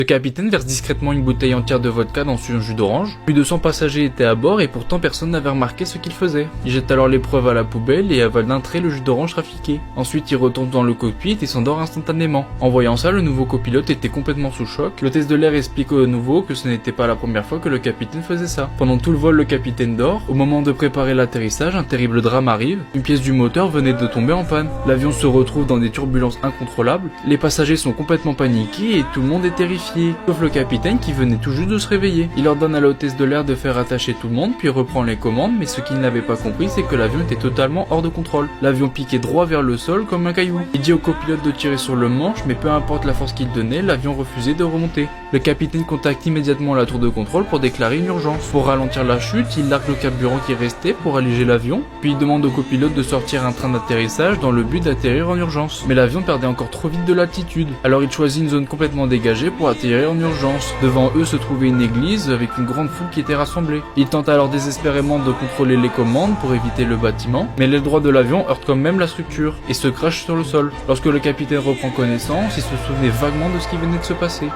Le capitaine verse discrètement une bouteille entière de vodka dans un jus d'orange. Plus de 100 passagers étaient à bord et pourtant personne n'avait remarqué ce qu'il faisait. Il jette alors l'épreuve à la poubelle et avale d'un trait le jus d'orange trafiqué. Ensuite il retourne dans le cockpit et s'endort instantanément. En voyant ça, le nouveau copilote était complètement sous choc. L'hôtesse de l'air explique au nouveau que ce n'était pas la première fois que le capitaine faisait ça. Pendant tout le vol, le capitaine dort. Au moment de préparer l'atterrissage, un terrible drame arrive. Une pièce du moteur venait de tomber en panne. L'avion se retrouve dans des turbulences incontrôlables. Les passagers sont complètement paniqués et tout le monde est terrifié. Sauf le capitaine qui venait tout juste de se réveiller. Il ordonne à l'hôtesse de l'air de faire attacher tout le monde, puis reprend les commandes, mais ce qu'il n'avait pas compris, c'est que l'avion était totalement hors de contrôle. L'avion piquait droit vers le sol comme un caillou. Il dit au copilote de tirer sur le manche, mais peu importe la force qu'il donnait, l'avion refusait de remonter. Le capitaine contacte immédiatement la tour de contrôle pour déclarer une urgence. Pour ralentir la chute, il largue le carburant qui restait pour alléger l'avion, puis il demande au copilote de sortir un train d'atterrissage dans le but d'atterrir en urgence. Mais l'avion perdait encore trop vite de l'altitude. Alors il choisit une zone complètement dégagée pour atterrir en urgence. Devant eux se trouvait une église avec une grande foule qui était rassemblée. Il tente alors désespérément de contrôler les commandes pour éviter le bâtiment, mais l'aile droite de l'avion heurte quand même la structure et se crache sur le sol. Lorsque le capitaine reprend connaissance, il se souvenait vaguement de ce qui venait de se passer.